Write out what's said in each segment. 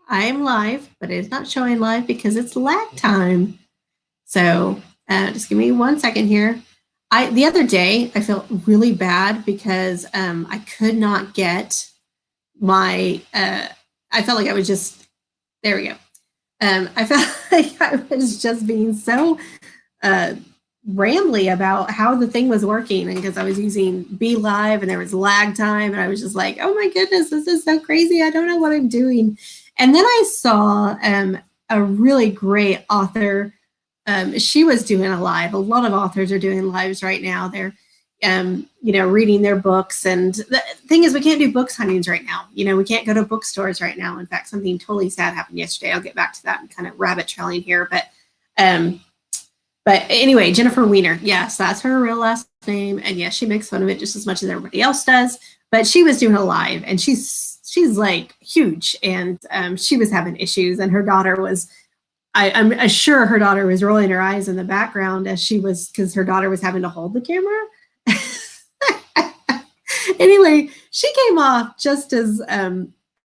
I am live, but it's not showing live because it's lag time. So just give me 1 second here. The other day I felt really bad because I could not get my. I felt like I was just there. We go. I felt like I was just being so uh, rambly about how the thing was working, and because I was using Be Live and there was lag time, and I was just like, oh my goodness, this is so crazy. I don't know what I'm doing. And then I saw a really great author. She was doing a live. A lot of authors are doing lives right now. They're reading their books. And the thing is, we can't do book signings right now. We can't go to bookstores right now. In fact, something totally sad happened yesterday. I'll get back to that and kind of rabbit trailing here. Um, but anyway, Jennifer Weiner. Yes, that's her real last name. And yes, she makes fun of it just as much as everybody else does. But she was doing a live, and she's like huge, and she was having issues, and her daughter was. I'm sure her daughter was rolling her eyes in the background as she was, because her daughter was having to hold the camera. Anyway, she came off just as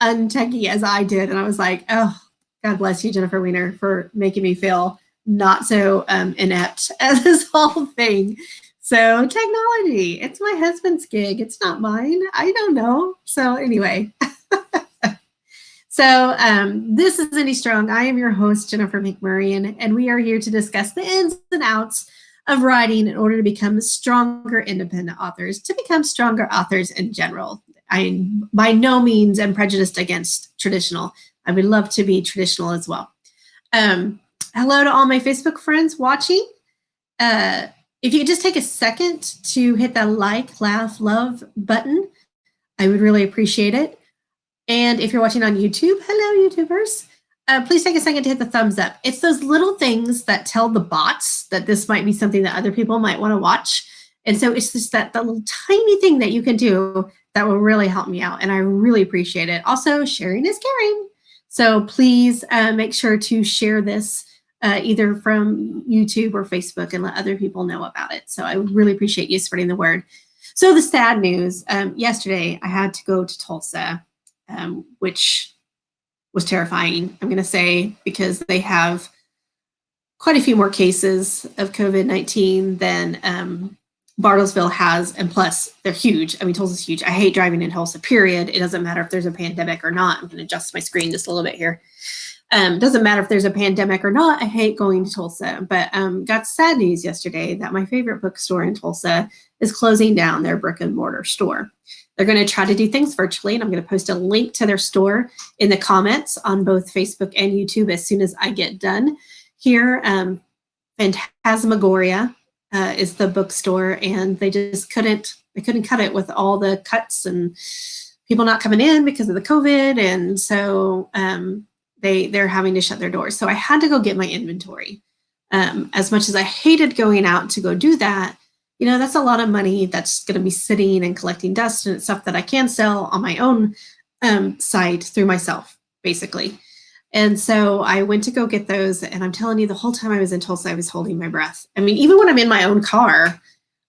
untechy as I did, and I was like, oh, God bless you, Jennifer Weiner, for making me feel not so inept at this whole thing. So technology, it's my husband's gig. It's not mine. I don't know. So anyway. So this is Indie Strong. I am your host, Jennifer McMurray, and we are here to discuss the ins and outs of writing in order to become stronger independent authors, to become stronger authors in general. I by no means am prejudiced against traditional. I would love to be traditional as well. Hello to all my Facebook friends watching. If you could just take a second to hit that like, laugh, love button, I would really appreciate it. And if you're watching on YouTube, hello, YouTubers. Please take a second to hit the thumbs up. It's those little things that tell the bots that this might be something that other people might want to watch. And so it's just that the little tiny thing that you can do that will really help me out. And I really appreciate it. Also, sharing is caring. So please make sure to share this either from YouTube or Facebook and let other people know about it. So I really appreciate you spreading the word. So the sad news, yesterday I had to go to Tulsa, which was terrifying, I'm going to say, because they have quite a few more cases of COVID-19 than Bartlesville has. And plus, they're huge. I mean, Tulsa's huge. I hate driving in Tulsa, period. It doesn't matter if there's a pandemic or not. I'm going to adjust my screen just a little bit here. Doesn't matter if there's a pandemic or not. I hate going to Tulsa. But got sad news yesterday that my favorite bookstore in Tulsa is closing down their brick and mortar store. They're going to try to do things virtually, and I'm going to post a link to their store in the comments on both Facebook and YouTube as soon as I get done here. Phantasmagoria is the bookstore, and they just couldn't cut it with all the cuts and people not coming in because of the COVID, and so they're having to shut their doors. So I had to go get my inventory. As much as I hated going out to go do that, that's a lot of money that's going to be sitting and collecting dust, and it's stuff that I can sell on my own site through myself, basically. And so I went to go get those, and I'm telling you, the whole time I was in Tulsa, I was holding my breath. I mean, even when I'm in my own car,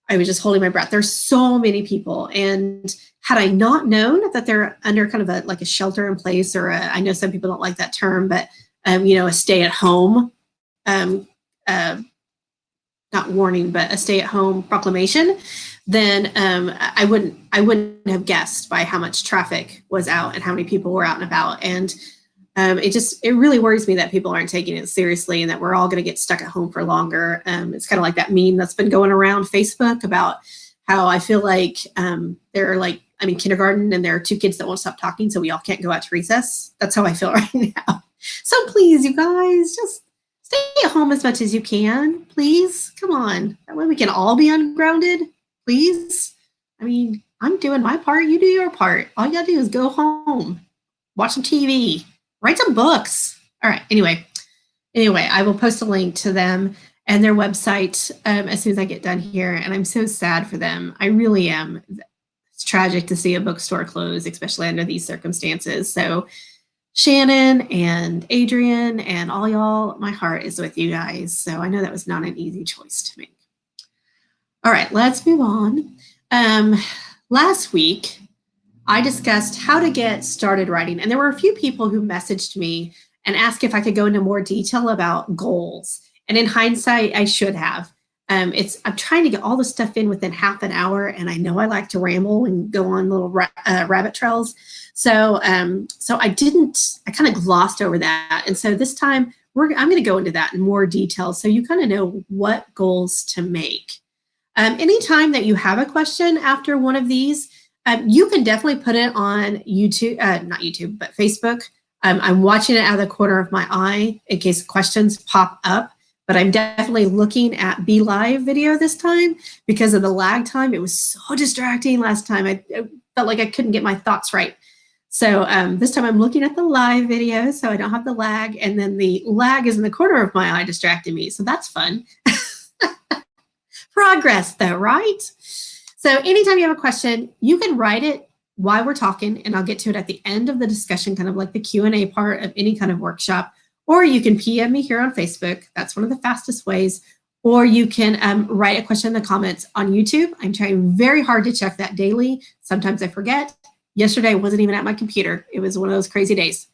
I was just holding my breath. There's so many people, and had I not known that they're under kind of a shelter in place, or I know some people don't like that term, but a stay at home. Not warning, but a stay-at-home proclamation, then I wouldn't have guessed by how much traffic was out and how many people were out and about. And it really worries me that people aren't taking it seriously, and that we're all going to get stuck at home for longer. It's kind of like that meme that's been going around Facebook about how I feel like there are kindergarten, and there are two kids that won't stop talking, so we all can't go out to recess. That's how I feel right now. So please, you guys, just stay at home as much as you can, please. Come on. That way we can all be ungrounded, please. I mean, I'm doing my part. You do your part. All you got to do is go home, watch some TV, write some books. All right. Anyway, I will post a link to them and their website as soon as I get done here. And I'm so sad for them. I really am. It's tragic to see a bookstore close, especially under these circumstances. So Shannon and Adrian and all y'all, my heart is with you guys. So I know that was not an easy choice to make. All right, let's move on. Last week, I discussed how to get started writing. And there were a few people who messaged me and asked if I could go into more detail about goals. And in hindsight, I should have. I'm trying to get all the stuff in within half an hour, and I know I like to ramble and go on little rabbit trails. So I didn't. I kind of glossed over that, and so this time I'm going to go into that in more detail, so you kind of know what goals to make. Anytime that you have a question after one of these, you can definitely put it on YouTube, not YouTube, but Facebook. I'm watching it out of the corner of my eye in case questions pop up. But I'm definitely looking at BeLive video this time because of the lag time. It was so distracting last time. I felt like I couldn't get my thoughts right. So this time I'm looking at the live video so I don't have the lag. And then the lag is in the corner of my eye distracting me. So that's fun. Progress though, right? So anytime you have a question, you can write it while we're talking, and I'll get to it at the end of the discussion, kind of like the Q&A part of any kind of workshop. Or you can PM me here on Facebook. That's one of the fastest ways. Or you can write a question in the comments on YouTube. I'm trying very hard to check that daily. Sometimes I forget. Yesterday, I wasn't even at my computer. It was one of those crazy days.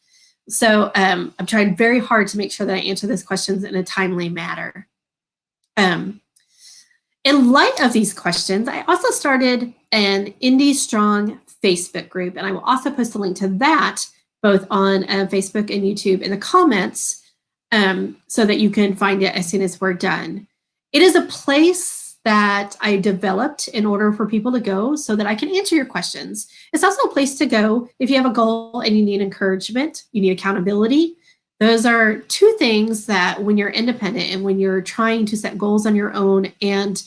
So I'm trying very hard to make sure that I answer those questions in a timely manner. In light of these questions, I also started an Indie Strong Facebook group, and I will also post a link to that both on Facebook and YouTube in the comments so that you can find it as soon as we're done. It is a place that I developed in order for people to go so that I can answer your questions. It's also a place to go if you have a goal and you need encouragement, you need accountability. Those are two things that when you're independent and when you're trying to set goals on your own and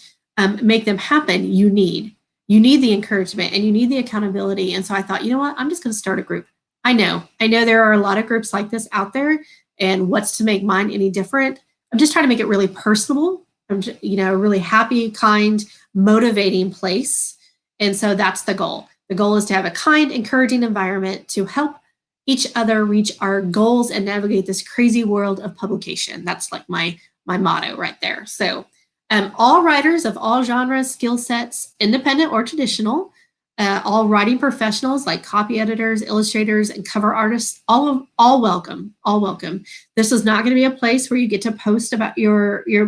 make them happen, you need. You need the encouragement and you need the accountability. And so I thought, you know what, I'm just going to start a group. I know there are a lot of groups like this out there, and what's to make mine any different? I'm just trying to make it really personable. I'm just, a really happy, kind, motivating place. And so that's the goal. The goal is to have a kind, encouraging environment to help each other reach our goals and navigate this crazy world of publication. That's like my motto right there. So all writers of all genres, skill sets, independent or traditional, all writing professionals like copy editors, illustrators, and cover artists, all welcome, all welcome. This is not going to be a place where you get to post about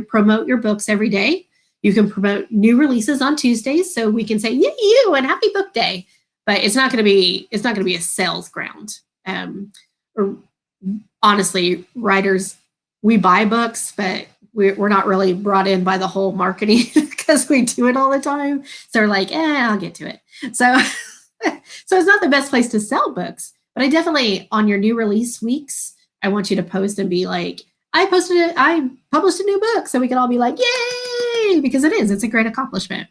promote your books every day. You can promote new releases on Tuesdays, so we can say yay you and happy book day. But it's not going to be a sales ground. Or honestly, writers, we buy books, but we're not really brought in by the whole marketing because we do it all the time. So we're like, I'll get to it. So it's not the best place to sell books, but I definitely, on your new release weeks, I want you to post and be like, I published a new book. So we can all be like, yay, because it's a great accomplishment.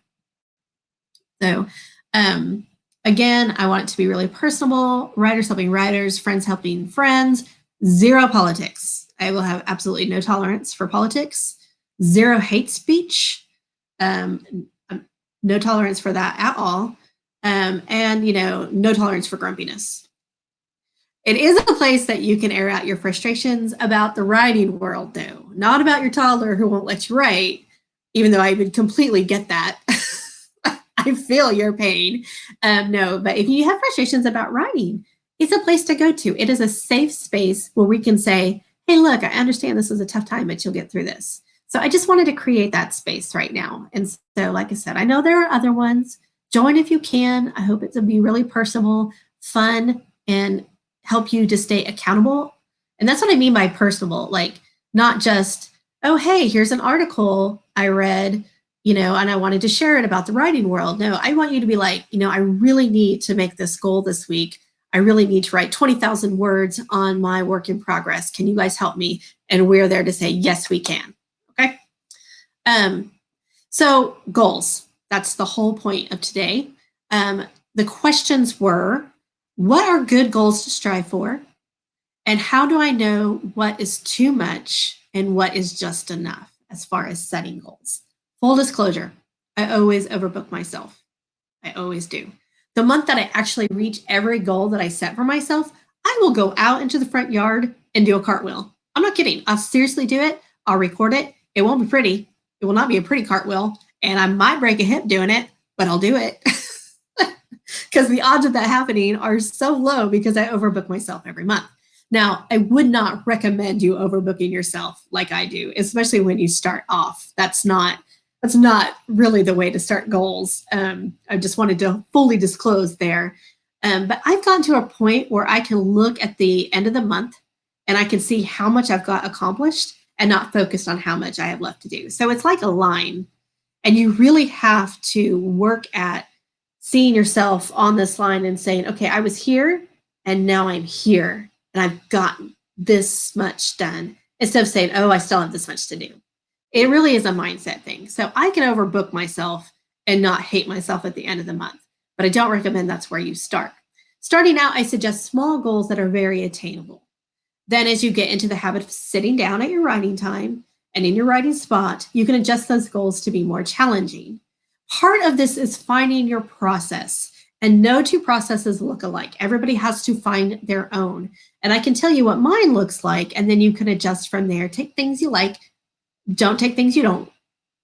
So again, I want it to be really personable, writers helping writers, friends helping friends, zero politics. I will have absolutely no tolerance for politics, zero hate speech, no tolerance for that at all, and no tolerance for grumpiness. It is a place that you can air out your frustrations about the writing world, though, not about your toddler who won't let you write, even though I would completely get that. I feel your pain. No, but if you have frustrations about writing, it's a place to go to. It is a safe space where we can say, hey, look, I understand this is a tough time, but you'll get through this. So I just wanted to create that space right now. And so, like I said, I know there are other ones. Join if you can. I hope it'll be really personable, fun, and help you to stay accountable. And that's what I mean by personable, like not just, oh, hey, here's an article I read, and I wanted to share it about the writing world. No, I want you to be like, I really need to make this goal this week. I really need to write 20,000 words on my work in progress. Can you guys help me? And we're there to say, yes, we can. Okay. So goals, that's the whole point of today. The questions were, what are good goals to strive for? And how do I know what is too much and what is just enough as far as setting goals? Full disclosure, I always overbook myself. I always do. The month that I actually reach every goal that I set for myself, I will go out into the front yard and do a cartwheel. I'm not kidding. I'll seriously do it. I'll record it. It won't be pretty. It will not be a pretty cartwheel. And I might break a hip doing it, but I'll do it. because the odds of that happening are so low because I overbook myself every month. Now, I would not recommend you overbooking yourself like I do, especially when you start off. That's not really the way to start goals. I just wanted to fully disclose there. But I've gotten to a point where I can look at the end of the month and I can see how much I've got accomplished and not focused on how much I have left to do. So it's like a line, and you really have to work at seeing yourself on this line and saying, okay, I was here and now I'm here and I've gotten this much done, instead of saying, oh, I still have this much to do. It really is a mindset thing. So I can overbook myself and not hate myself at the end of the month, but I don't recommend that's where you start. Starting out, I suggest small goals that are very attainable. Then, as you get into the habit of sitting down at your writing time and in your writing spot, you can adjust those goals to be more challenging. Part of this is finding your process, and no two processes look alike. Everybody has to find their own. And I can tell you what mine looks like, and then you can adjust from there. Take things you like, don't take things you don't,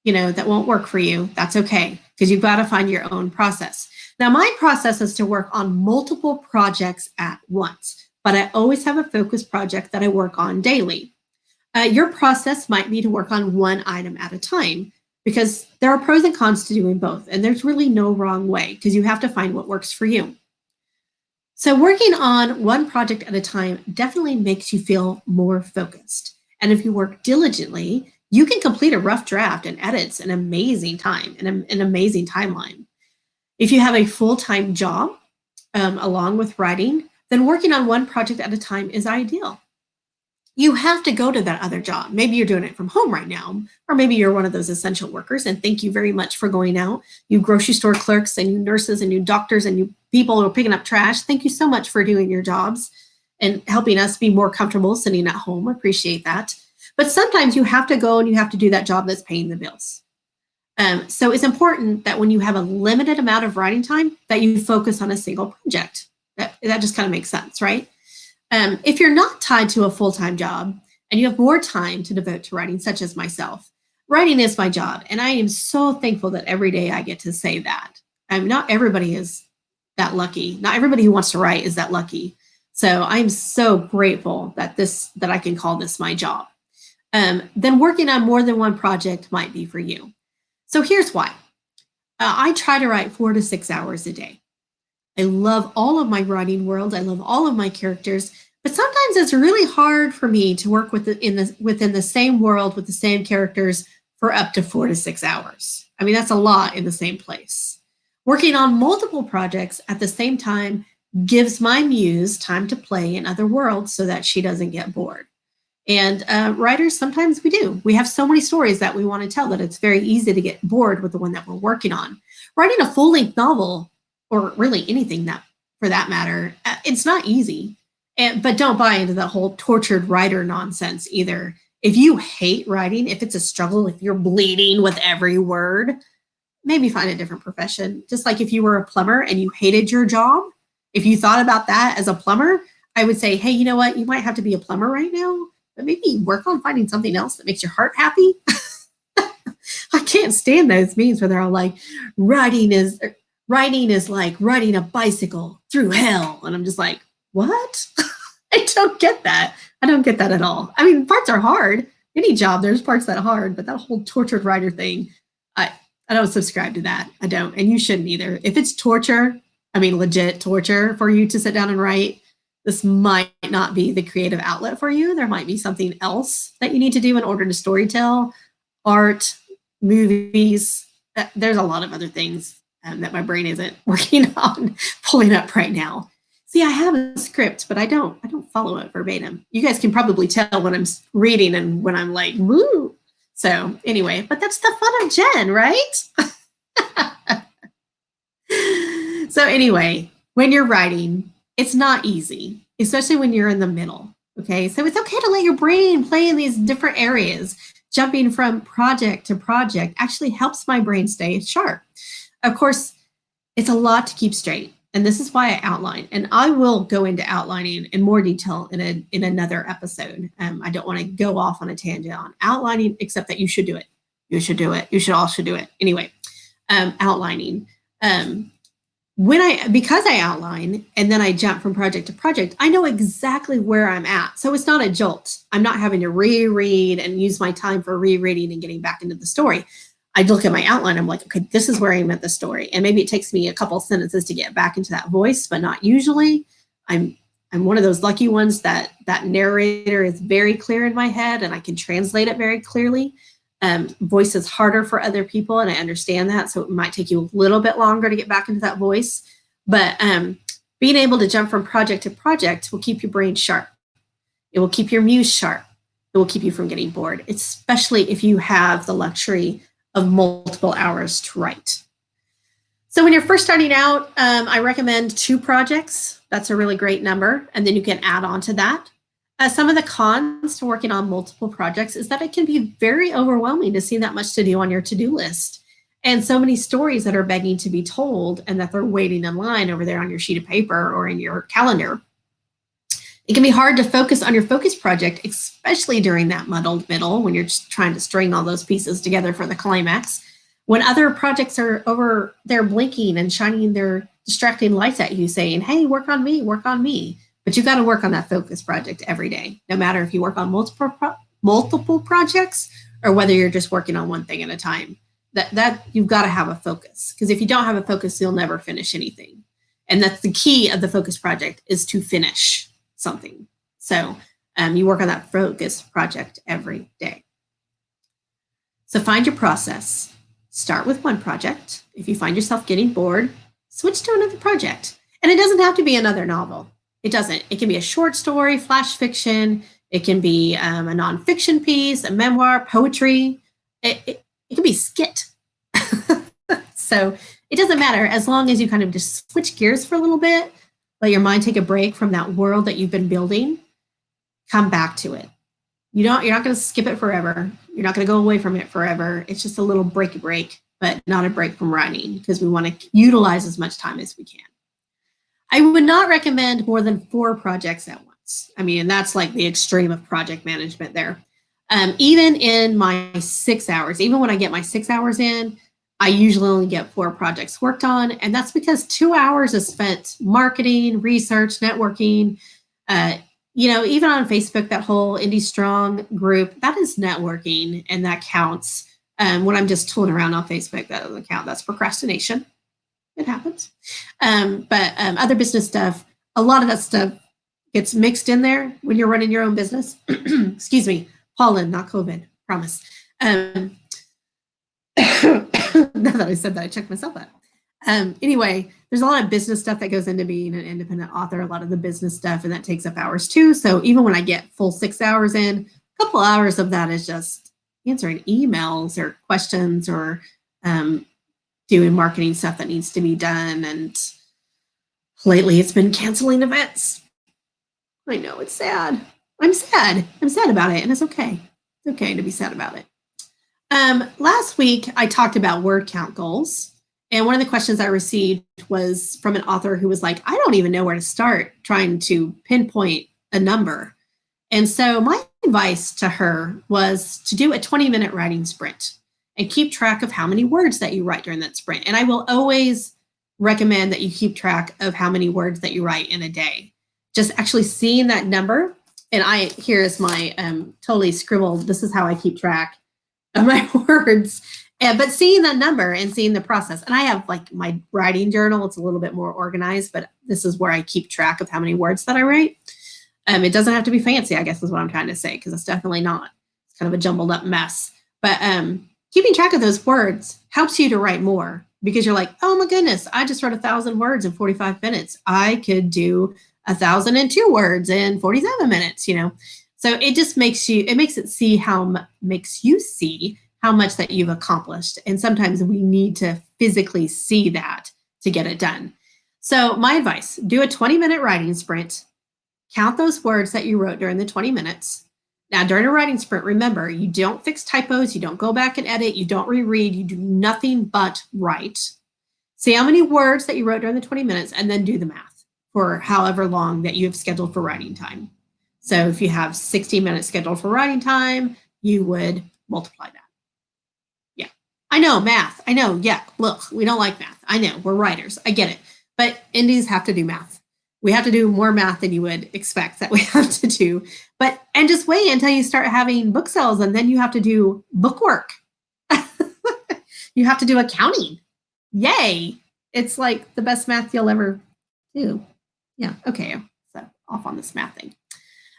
that won't work for you. That's okay, because you've got to find your own process. Now, my process is to work on multiple projects at once, but I always have a focused project that I work on daily. Your process might be to work on one item at a time, because there are pros and cons to doing both, and there's really no wrong way, because you have to find what works for you. So working on one project at a time definitely makes you feel more focused. And if you work diligently, you can complete a rough draft and edits in amazing time and an amazing timeline. If you have a full-time job along with writing, then working on one project at a time is ideal. You have to go to that other job. Maybe you're doing it from home right now, or maybe you're one of those essential workers, and thank you very much for going out. You grocery store clerks and you nurses and you doctors and you people who are picking up trash, thank you so much for doing your jobs and helping us be more comfortable sitting at home. Appreciate that. But sometimes you have to go and you have to do that job that's paying the bills. So it's important that when you have a limited amount of writing time, that you focus on a single project. That just kind of makes sense, right? If you're not tied to a full-time job and you have more time to devote to writing, such as myself, writing is my job. And I am so thankful that every day I get to say that. Not everybody is that lucky. Not everybody who wants to write is that lucky. So I'm so grateful that I can call this my job. Then working on more than one project might be for you. So here's why. I try to write 4 to 6 hours a day. I love all of my writing world. I love all of my characters, but sometimes it's really hard for me to work within the same world with the same characters for up to 4 to 6 hours. I mean, that's a lot in the same place. Working on multiple projects at the same time gives my muse time to play in other worlds so that she doesn't get bored. And writers, sometimes we do. We have so many stories that we want to tell that it's very easy to get bored with the one that we're working on. Writing a full-length novel, or really anything that, for that matter, it's not easy. But don't buy into the whole tortured writer nonsense either. If you hate writing, if it's a struggle, if you're bleeding with every word, maybe find a different profession. Just like if you were a plumber and you hated your job, if you thought about that as a plumber, I would say, hey, you know what? You might have to be a plumber right now, but maybe work on finding something else that makes your heart happy. I can't stand those memes where they're all like, writing is like riding a bicycle through hell. And I'm just like, what? I don't get that. I don't get that at all. I mean, parts are hard. Any job, there's parts that are hard, but that whole tortured writer thing, I don't subscribe to that. I don't, and you shouldn't either. If it's torture, I mean, legit torture for you to sit down and write, this might not be the creative outlet for you. There might be something else that you need to do in order to storytell, art, movies. There's a lot of other things that my brain isn't working on pulling up right now. See, I have a script, but I don't follow it verbatim. You guys can probably tell when I'm reading and when I'm like, woo. So anyway, but that's the fun of Jen, right? So anyway, when you're writing, it's not easy, especially when you're in the middle. Okay, so it's okay to let your brain play in these different areas. Jumping from project to project actually helps my brain stay sharp. Of course, it's a lot to keep straight, and this is why I outline. And I will go into outlining in more detail in another episode. I don't want to go off on a tangent on outlining, except that you should do it. You should do it. You should all do it. Anyway, outlining. because I outline and then I jump from project to project, I know exactly where I'm at. So it's not a jolt. I'm not having to reread and use my time for rereading and getting back into the story. I look at my outline. I'm like, okay, this is where I'm at the story. And maybe it takes me a couple sentences to get back into that voice, but not usually. I'm one of those lucky ones that narrator is very clear in my head and I can translate it very clearly. Voice is harder for other people, and I understand that. So it might take you a little bit longer to get back into that voice. But being able to jump from project to project will keep your brain sharp. It will keep your muse sharp. It will keep you from getting bored, especially if you have the luxury of multiple hours to write. So when you're first starting out, I recommend 2 projects. That's a really great number. And then you can add on to that. Some of the cons to working on multiple projects is that it can be very overwhelming to see that much to do on your to-do list. And so many stories that are begging to be told and that they're waiting in line over there on your sheet of paper or in your calendar. It can be hard to focus on your focus project, especially during that muddled middle when you're just trying to string all those pieces together for the climax. When other projects are over there blinking and shining their distracting lights at you saying, hey, work on me, work on me. But you've got to work on that focus project every day, no matter if you work on multiple projects or whether you're just working on one thing at a time. That you've got to have a focus, because if you don't have a focus, you'll never finish anything. And that's the key of the focus project, is to finish something. So you work on that focus project every day. So find your process. Start with one project. If you find yourself getting bored, switch to another project. And it doesn't have to be another novel. It doesn't. It can be a short story, flash fiction. It can be a nonfiction piece, a memoir, poetry. It can be skit. So it doesn't matter, as long as you kind of just switch gears for a little bit, let your mind take a break from that world that you've been building, come back to it. You're not going to skip it forever. You're not going to go away from it forever. It's just a little break, but not a break from writing, because we want to utilize as much time as we can. I would not recommend more than 4 projects at once. I mean, that's like the extreme of project management there. Even in my 6 hours, even when I get my 6 hours in, I usually only get 4 projects worked on. And that's because 2 hours is spent marketing, research, networking. Even on Facebook, that whole Indie Strong group, that is networking, and that counts. When I'm just tooling around on Facebook, that doesn't count. That's procrastination. It happens. But other business stuff, a lot of that stuff gets mixed in there when you're running your own business. Excuse me, pollen, not COVID, promise. Now that I said that, I checked myself out. Anyway, there's a lot of business stuff that goes into being an independent author, a lot of the business stuff, and that takes up hours too. So even when I get full 6 hours in, a couple hours of that is just answering emails or questions or doing marketing stuff that needs to be done. And lately it's been canceling events. I know, it's sad. I'm sad. I'm sad about it, and it's okay. It's okay to be sad about it. Last week, I talked about word count goals. And one of the questions I received was from an author who was like, I don't even know where to start trying to pinpoint a number. And so my advice to her was to do a 20-minute writing sprint and keep track of how many words that you write during that sprint. And I will always recommend that you keep track of how many words that you write in a day. Just actually seeing that number. And here's my totally scribbled, this is how I keep track of my words. But seeing that number and seeing the process. And I have like my writing journal. It's a little bit more organized, but this is where I keep track of how many words that I write. It doesn't have to be fancy, I guess is what I'm trying to say, because it's definitely not. It's kind of a jumbled up mess. But keeping track of those words helps you to write more, because you're like, oh my goodness, I just wrote 1,000 words in 45 minutes. I could do 1,002 words in 47 minutes, So it just makes you see how much that you've accomplished. And sometimes we need to physically see that to get it done. So my advice, do a 20-minute writing sprint, count those words that you wrote during the 20 minutes. Now, during a writing sprint, remember, you don't fix typos, you don't go back and edit, you don't reread, you do nothing but write. See how many words that you wrote during the 20 minutes, and then do the math for however long that you have scheduled for writing time. So if you have 60 minutes scheduled for writing time, you would multiply that. Yeah, I know, math. I know, yeah, look, we don't like math. I know, we're writers. I get it. But indies have to do math. We have to do more math than you would expect that we have to do. And just wait until you start having book sales, and then you have to do book work. You have to do accounting. Yay. It's like the best math you'll ever do. Yeah, okay. So off on this math thing.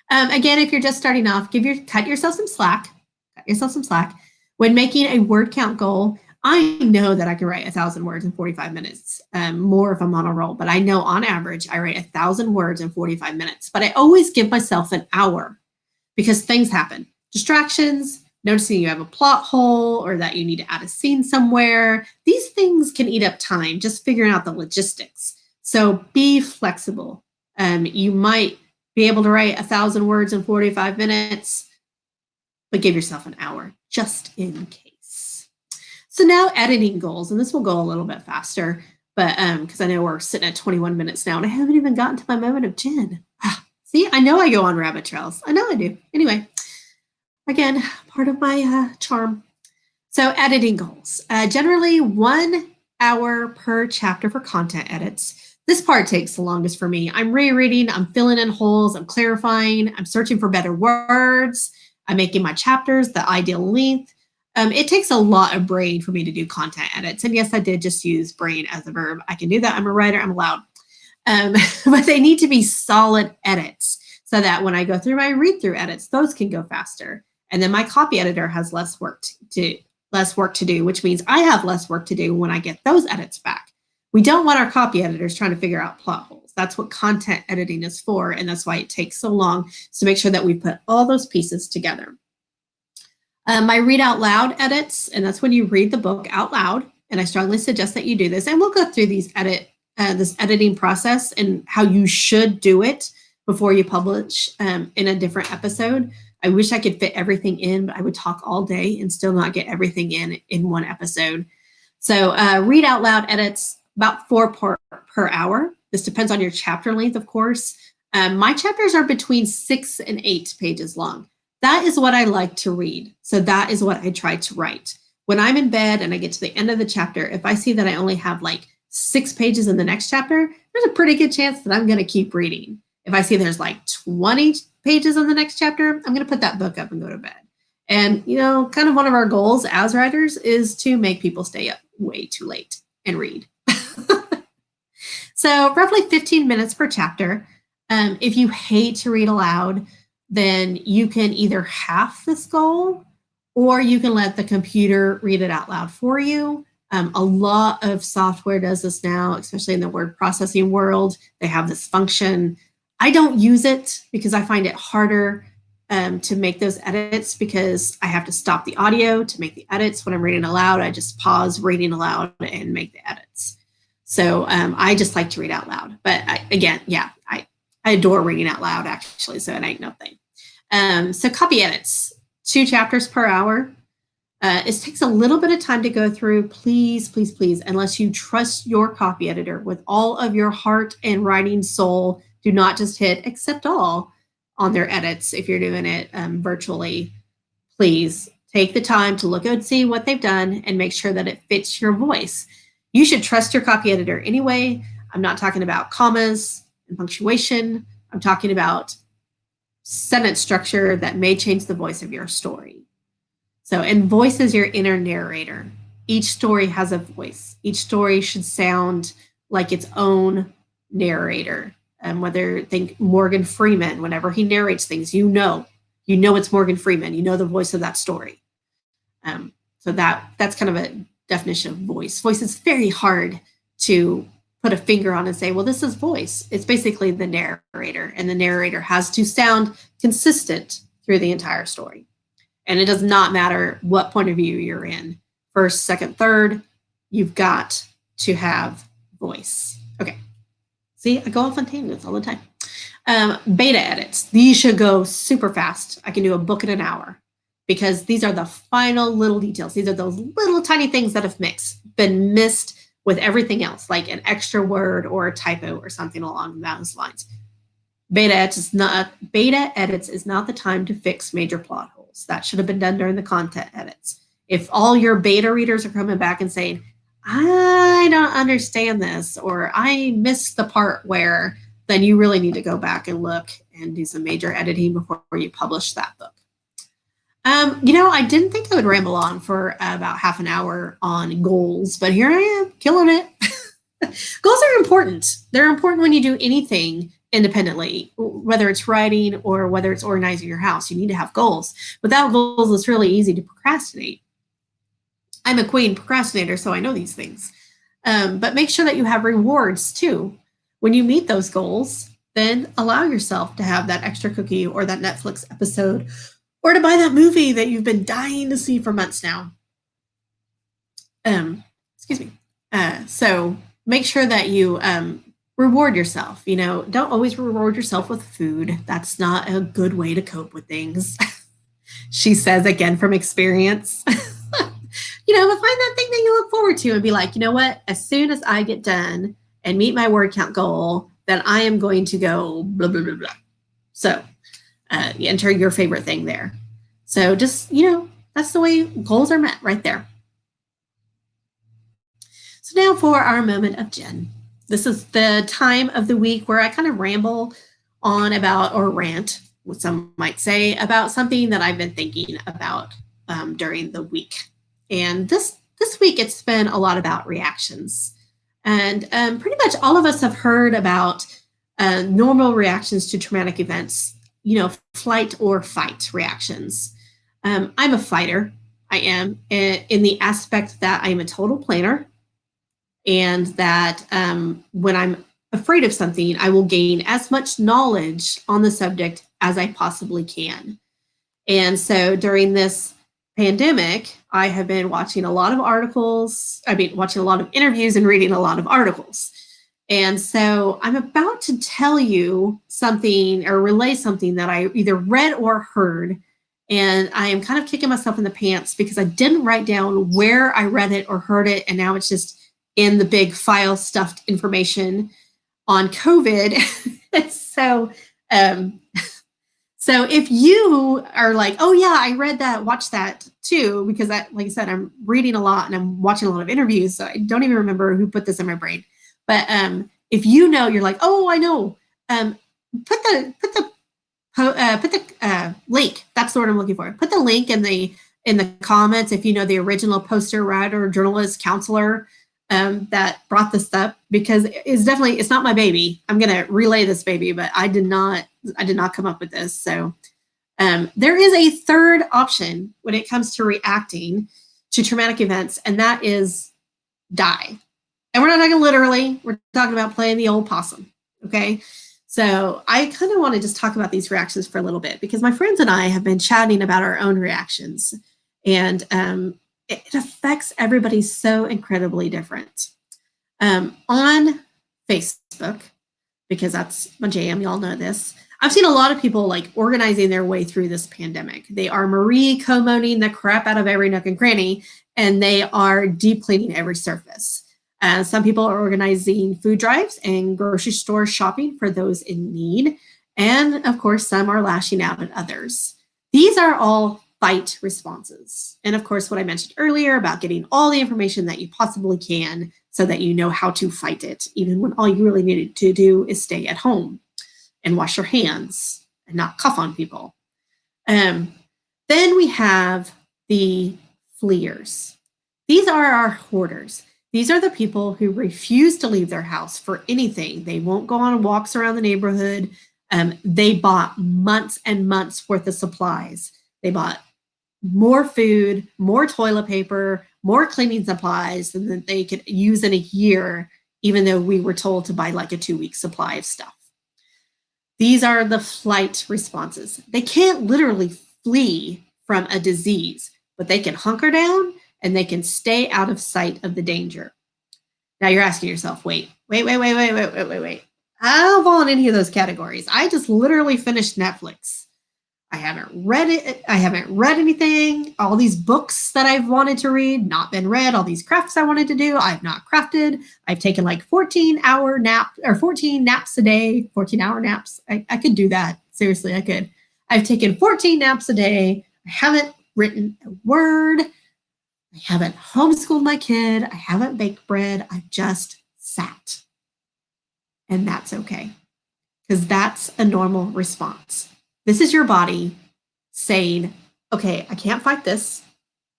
Again, if you're just starting off, cut yourself some slack. When making a word count goal, I know that I can write 1,000 words in 45 minutes, more if I'm on a roll, but I know on average I write 1,000 words in 45 minutes. But I always give myself an hour because things happen. Distractions, noticing you have a plot hole or that you need to add a scene somewhere. These things can eat up time, just figuring out the logistics. So be flexible. You might be able to write 1,000 words in 45 minutes, but give yourself an hour just in case. So now editing goals, and this will go a little bit faster, but because I know we're sitting at 21 minutes now and I haven't even gotten to my moment of gin. See, I know I go on rabbit trails. I know I do. Anyway, again, part of my charm. So editing goals, generally 1 hour per chapter for content edits. This part takes the longest for me. I'm rereading, I'm filling in holes, I'm clarifying, I'm searching for better words, I'm making my chapters the ideal length. It takes a lot of brain for me to do content edits. And yes, I did just use brain as a verb. I can do that. I'm a writer, I'm allowed. But they need to be solid edits so that when I go through my read-through edits, those can go faster. And then my copy editor has less work to do, which means I have less work to do when I get those edits back. We don't want our copy editors trying to figure out plot holes. That's what content editing is for, and that's why it takes so long, to make sure that we put all those pieces together. My read out loud edits, and that's when you read the book out loud, and I strongly suggest that you do this. And we'll go through this editing process and how you should do it before you publish in a different episode. I wish I could fit everything in, but I would talk all day and still not get everything in one episode. So read out loud edits, about 4 per hour. This depends on your chapter length, of course. My chapters are between 6 and 8 pages long. That is what I like to read. So that is what I try to write. When I'm in bed and I get to the end of the chapter, if I see that I only have like 6 pages in the next chapter, there's a pretty good chance that I'm going to keep reading. If I see there's like 20 pages in the next chapter, I'm going to put that book up and go to bed. And, kind of one of our goals as writers is to make people stay up way too late and read. So roughly 15 minutes per chapter. If you hate to read aloud, then you can either half this goal or you can let the computer read it out loud for you. A lot of software does this now, especially in the word processing world. They have this function. I don't use it because I find it harder to make those edits because I have to stop the audio to make the edits. When I'm reading aloud, I just pause reading aloud and make the edits. So I just like to read out loud. But I adore reading out loud, actually, so it ain't no thing. So copy edits, 2 chapters per hour. It takes a little bit of time to go through. Please, please, please, unless you trust your copy editor with all of your heart and writing soul, do not just hit accept all on their edits if you're doing it virtually. Please take the time to look and see what they've done and make sure that it fits your voice. You should trust your copy editor anyway. I'm not talking about commas and punctuation. I'm talking about sentence structure that may change the voice of your story. So, and voice is your inner narrator. Each story has a voice. Each story should sound like its own narrator. And whether think Morgan Freeman, whenever he narrates things, you know it's Morgan Freeman. You know the voice of that story. So that's kind of a definition of voice. Voice is very hard to put a finger on and say, well, this is voice. It's basically the narrator, and the narrator has to sound consistent through the entire story. And it does not matter what point of view you're in. First, second, third, you've got to have voice. Okay. See, I go off on tangents all the time. Beta edits. These should go super fast. I can do a book in an hour because these are the final little details. These are those little tiny things that have been missed with everything else, like an extra word or a typo or something along those lines. Beta edits is not the time to fix major plot holes. That should have been done during the content edits. If all your beta readers are coming back and saying, I don't understand this, or I missed the part where, then you really need to go back and look and do some major editing before you publish that book. I didn't think I would ramble on for about half an hour on goals, but here I am, killing it. Goals are important. They're important when you do anything independently, whether it's writing or whether it's organizing your house. You need to have goals. Without goals, it's really easy to procrastinate. I'm a queen procrastinator, so I know these things. But make sure that you have rewards too. When you meet those goals, then allow yourself to have that extra cookie or that Netflix episode or to buy that movie that you've been dying to see for months now. Excuse me. So make sure that you reward yourself. Don't always reward yourself with food. That's not a good way to cope with things. She says again from experience. But find that thing that you look forward to and be like, you know what? As soon as I get done and meet my word count goal, then I am going to go blah, blah, blah, blah. So you enter your favorite thing there. So just, that's the way goals are met right there. So now for our moment of Jen. This is the time of the week where I kind of ramble on about, or rant, what some might say, about something that I've been thinking about during the week. And this week, it's been a lot about reactions. And pretty much all of us have heard about normal reactions to traumatic events, flight or fight reactions. I'm a fighter. I am in the aspect that I am a total planner, and that when I'm afraid of something, I will gain as much knowledge on the subject as I possibly can. And so during this pandemic, I have been watching a lot of articles. Watching a lot of interviews and reading a lot of articles. And so I'm about to tell you something or relay something that I either read or heard. And I am kind of kicking myself in the pants because I didn't write down where I read it or heard it. And now it's just in the big file stuffed information on COVID. So, so if you are like, oh yeah, I read that, watch that too, because like I said, I'm reading a lot and I'm watching a lot of interviews, so I don't even remember who put this in my brain. But if you're like, oh, I know, put the link. That's the word I'm looking for. Put the link in the comments if you know the original poster writer, journalist, counselor that brought this up, because it's not my baby. I'm gonna relay this baby, but I did not come up with this. So there is a third option when it comes to reacting to traumatic events, and that is die. And we're not talking literally. We're talking about playing the old possum. Okay. So I kind of want to just talk about these reactions for a little bit, because my friends and I have been chatting about our own reactions, and it affects everybody so incredibly different. On Facebook, because that's my jam, y'all know this, I've seen a lot of people like organizing their way through this pandemic. They are Marie Komoning the crap out of every nook and cranny, and they are deep cleaning every surface. Some people are organizing food drives and grocery store shopping for those in need. And of course, some are lashing out at others. These are all fight responses. And of course, what I mentioned earlier about getting all the information that you possibly can so that you know how to fight it, even when all you really needed to do is stay at home and wash your hands and not cough on people. Then we have the fleers. These are our hoarders. These are the people who refuse to leave their house for anything. They won't go on walks around the neighborhood. They bought months and months worth of supplies. They bought more food, more toilet paper, more cleaning supplies than that they could use in a year, even though we were told to buy like a 2-week supply of stuff. These are the flight responses. They can't literally flee from a disease, but they can hunker down and they can stay out of sight of the danger. Now you're asking yourself, wait. I don't fall in any of those categories. I just literally finished Netflix. I haven't read it. I haven't read anything. All these books that I've wanted to read, not been read. All these crafts I wanted to do, I've not crafted. I've taken like 14 naps a day, 14-hour naps. I could do that. Seriously, I could. I've taken 14 naps a day. I haven't written a word. I I haven't homeschooled my kid. I haven't baked bread. I've just sat. And that's okay, because that's a normal response. This is your body saying, okay, I can't fight this.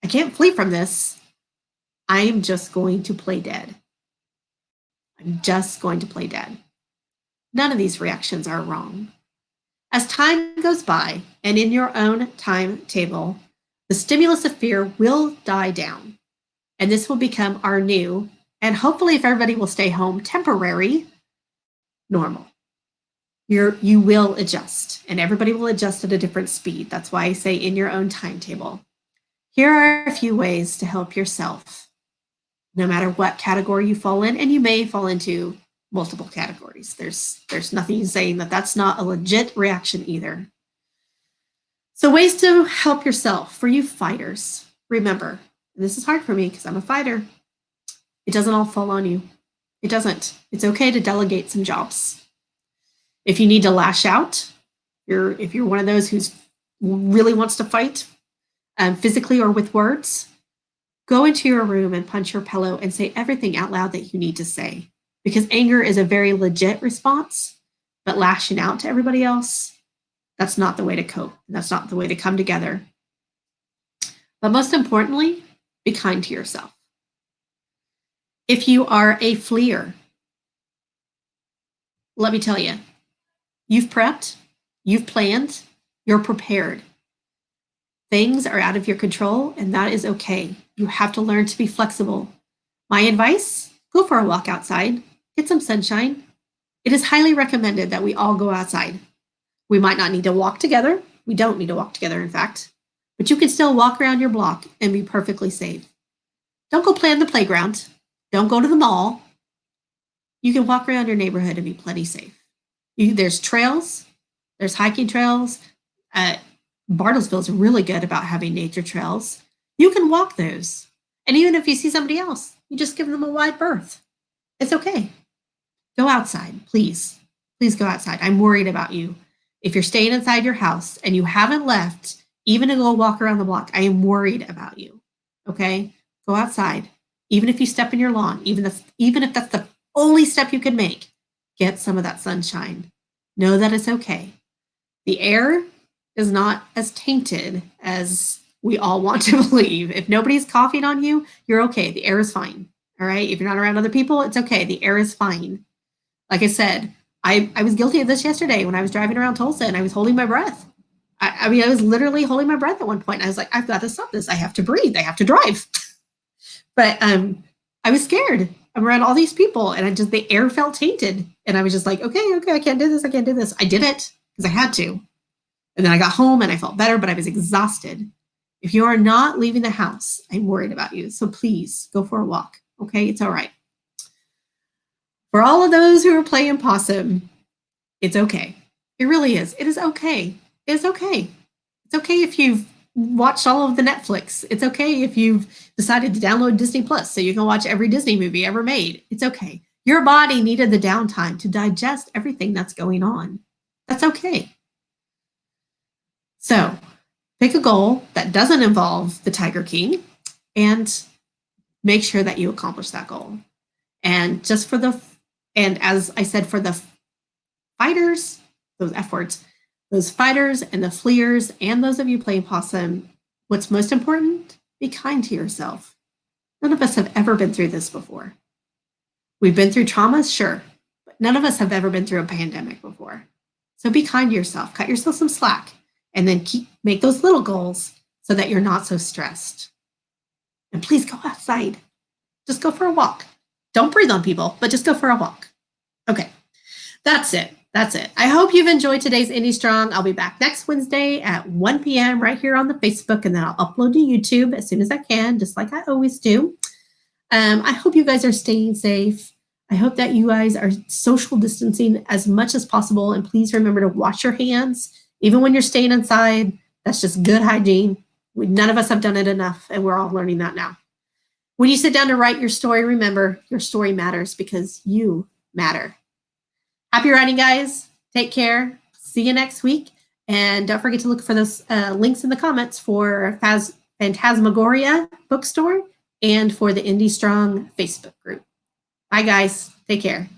I can't flee from this. I'm just going to play dead. I'm just going to play dead. None of these reactions are wrong. As time goes by and in your own timetable, the stimulus of fear will die down. And this will become our new, and hopefully, if everybody will stay home, temporary normal. You will adjust, and everybody will adjust at a different speed. That's why I say in your own timetable. Here are a few ways to help yourself, no matter what category you fall in, and you may fall into multiple categories. There's nothing saying that that's not a legit reaction either. So ways to help yourself for you fighters. Remember, and this is hard for me because I'm a fighter, it doesn't all fall on you. It doesn't. It's okay to delegate some jobs. If you need to lash out, if you're one of those who really wants to fight physically or with words, go into your room and punch your pillow and say everything out loud that you need to say. Because anger is a very legit response, but lashing out to everybody else, that's not the way to cope. That's not the way to come together. But most importantly, be kind to yourself. If you are a fleer, let me tell you, you've prepped, you've planned, you're prepared. Things are out of your control, and that is okay. You have to learn to be flexible. My advice, go for a walk outside, get some sunshine. It is highly recommended that we all go outside. We might not need to walk together. We don't need to walk together, in fact, but you can still walk around your block and be perfectly safe. Don't go play on the playground. Don't go to the mall. You can walk around your neighborhood and be plenty safe. There's trails, there's hiking trails. Bartlesville is really good about having nature trails. You can walk those. And even if you see somebody else, you just give them a wide berth. It's okay. Go outside, please. Please go outside. I'm worried about you. If you're staying inside your house and you haven't left, even to go walk around the block, I am worried about you. Okay? Go outside. Even if you step in your lawn, even if that's the only step you can make, get some of that sunshine. Know that it's okay. The air is not as tainted as we all want to believe. If nobody's coughing on you, you're okay. The air is fine. All right? If you're not around other people, it's okay. The air is fine. Like I said, I was guilty of this yesterday when I was driving around Tulsa and I was holding my breath. I mean, I was literally holding my breath at one point. I was like, I've got to stop this. I have to breathe. I have to drive. But I was scared. I'm around all these people and the air felt tainted. And I was just like, okay, I can't do this. I can't do this. I did it because I had to. And then I got home and I felt better, but I was exhausted. If you are not leaving the house, I'm worried about you. So please go for a walk. Okay, it's all right. For all of those who are playing possum, it's okay. It really is. It is okay. It's okay. It's okay if you've watched all of the Netflix. It's okay if you've decided to download Disney Plus so you can watch every Disney movie ever made. It's okay. Your body needed the downtime to digest everything that's going on. That's okay. So pick a goal that doesn't involve the Tiger King and make sure that you accomplish that goal. And as I said, for the fighters, those F words, those fighters and the fleers and those of you playing possum, what's most important, be kind to yourself. None of us have ever been through this before. We've been through traumas, sure, but none of us have ever been through a pandemic before. So be kind to yourself, cut yourself some slack, and then make those little goals so that you're not so stressed. And please go outside. Just go for a walk. Don't breathe on people, but just go for a walk. Okay, that's it. That's it. I hope you've enjoyed today's Indie Strong. I'll be back next Wednesday at 1 p.m. right here on the Facebook, and then I'll upload to YouTube as soon as I can, just like I always do. I hope you guys are staying safe. I hope that you guys are social distancing as much as possible, and please remember to wash your hands, even when you're staying inside. That's just good hygiene. None of us have done it enough, and we're all learning that now. When you sit down to write your story, remember your story matters because you matter. Happy writing, guys. Take care. See you next week. And don't forget to look for those links in the comments for Phantasmagoria bookstore and for the Indie Strong Facebook group. Bye, guys. Take care.